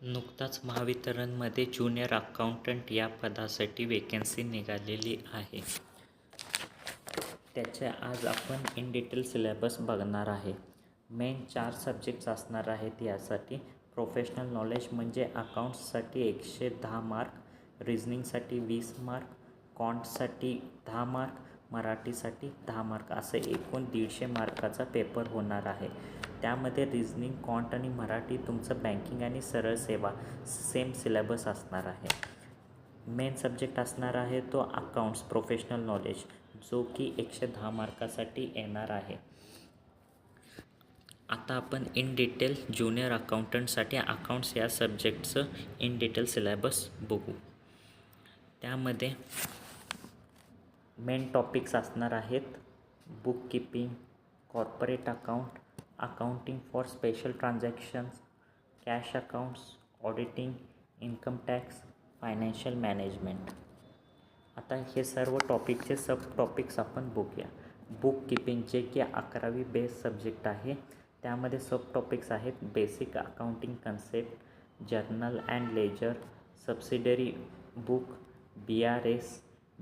नुकताच महावितरणमध्ये junior accountant या पदासाठी वेकेन्सी निघालेली आहे. त्याचे आज आपण इन डिटेल सिलेबस बघणार आहे. मेन 4 सब्जेक्ट्स असणार आहेत यासाठी. प्रोफेशनल नॉलेज म्हणजे अकाउंट्ससाठी 110 मार्क, रिझनिंगसाठी 20 मार्क, कॉन्टसाठी 10 मार्क, मराठीसाठी 10 मार्क असे एकूण 150 मार्काचा पेपर होणार आहे. त्यामध्ये रिझनिंग, कॉन्ट आणि मराठी तुमचं बँकिंग आणि सरळ सेवा सेम सिलेबस असणार आहे. मेन सब्जेक्ट असणार आहे तो अकाउंट्स प्रोफेशनल नॉलेज, जो की 110 मार्कासाठी येणार आहे. आता आपण इन डिटेल ज्युनियर अकाउंटंटसाठी अकाउंट्स या सब्जेक्टचं इन डिटेल सिलेबस बघू. त्यामध्ये मेन टॉपिक्स असणार आहेत book keeping, corporate account, accounting for special transactions, cash accounts, auditing, income tax, financial management. आता हे सर्व टॉपिकचे सब टॉपिक्स आपण बघूया. बुक कीपिंग जे की 11वी बेस सब्जेक्ट आहे. त्यामध्ये सब टॉपिक्स आहेत basic accounting concept, journal and ledger, subsidiary book, BRS,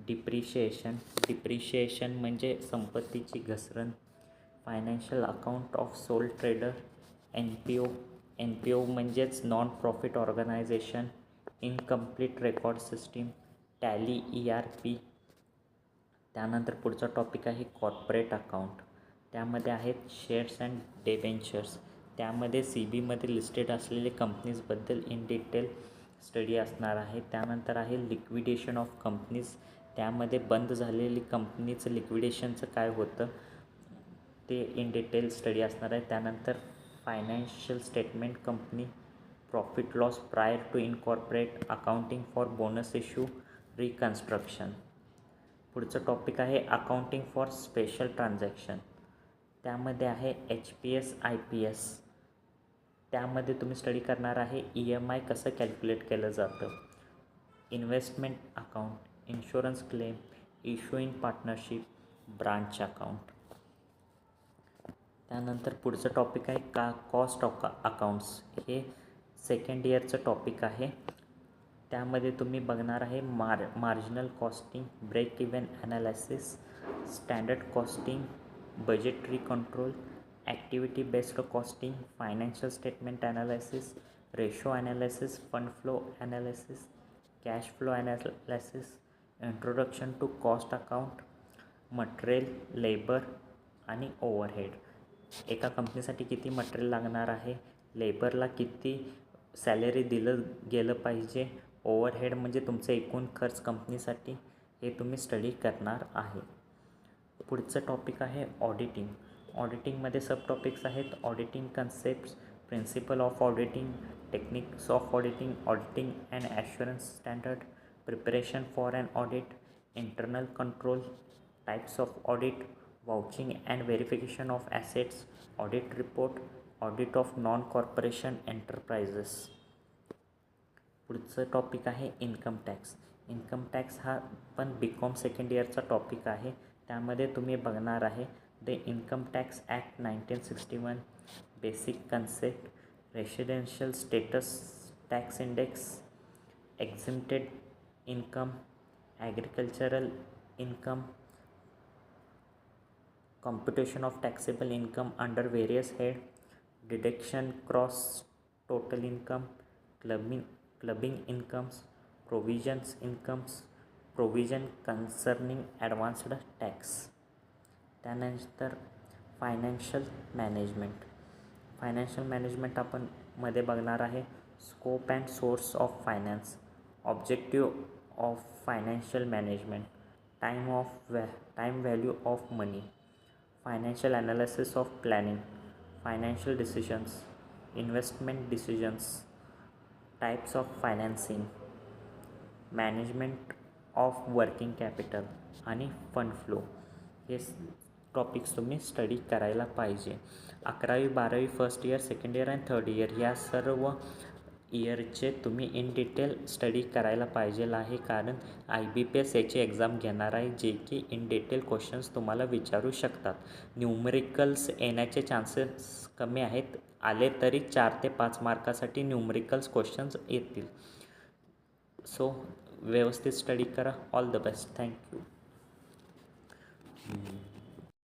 depreciation म्हणजे संपत्तीची घसरण, financial account of sole trader, NPO म्हणजेच non profit organisation, incomplete record system, tally ERP. त्यानंतर पुढचा टॉपिक आहे कॉर्पोरेट अकाउंट. त्यामध्ये आहेत शेअर्स अँड डिबेंचर्स. त्यामध्ये CBमध्ये लिस्टेड असलेले कंपनीजबद्दल इन डिटेल स्टडी असणार आहे. त्यानंतर आहे लिक्विडेशन ऑफ कंपनीज. त्यामध्ये बंद झालेली कंपनीचं लिक्विडेशनचं काय होतं ते इन डिटेल स्टडी असणार आहे. त्यानंतर financial statement company, profit loss prior to incorporate, accounting for bonus issue, reconstruction. पुढचं टॉपिक आहे अकाउंटिंग फॉर स्पेशल ट्रान्झॅक्शन. त्यामध्ये आहे HPS IPS. त्यामध्ये तुम्ही स्टडी करणार आहे EMI कसं कॅल्क्युलेट केलं जातं, investment account, insurance claim, issue in partnership, branch account. त्यानंतर पुढचं टॉपिक आहे कॉस्ट ऑफ अकाउंट्स. हे सेकंड इयरचं टॉपिक आहे. त्यामध्ये तुम्ही बघणार आहे marginal costing, break even analysis, standard costing, budgetary control, activity based costing, financial statement analysis, ratio analysis, fund flow analysis, cash flow analysis, introduction to cost account, material, labour आणि overhead. एका कंपनीसाठी किती material लागणार आहे, लेबरला किती salary दिलं गेलं पाहिजे, ओव्हरहेड म्हणजे तुमचं एकूण खर्च कंपनीसाठी, हे तुम्ही स्टडी करणार आहे. पुढचं टॉपिक आहे ऑडिटिंग. ऑडिटिंगमध्ये सब टॉपिक्स आहेत auditing concepts, principle of auditing, techniques of auditing, auditing and assurance standard, preparation for an audit, internal control, types of audit, vouching and verification of assets, audit report, audit of non corporation enterprises. पुढचं topic आहे income tax. Income tax हा पण BCom second इयरचा topic आहे. त्यामध्ये तुम्ही बघणार आहे the income tax act 1961, basic concept, residential status tax index, exempted income, agricultural income, computation of taxable income under various head, deduction cross total income, clubbing incomes, provisions incomes, provision concerning advanced tax. त्यानंतर financial management. Financial management आपण मध्ये बघणार आहे scope and source of finance, objective of financial management, time value of money, financial analysis of planning, financial decisions, investment decisions, types of financing, management of working capital आणि fund flow. हे topics तुम्ही study करायला पाहिजे. 11वी 12वी first year, second year आणि third year या सर्व इयरचे तुम्ही इन डिटेल स्टडी करायला पाहिजे आहे, कारण IBPS याची एक्झाम घेणार आहे जे की इन डिटेल क्वेश्चन्स तुम्हाला विचारू शकतात. न्यूमरिकल्स येण्याचे चान्सेस कमी आहेत, आले तरी 4 ते 5 मार्कासाठी न्यूमरिकल्स क्वेश्चन्स येतील. सो व्यवस्थित स्टडी करा. All the best. थँक्यू.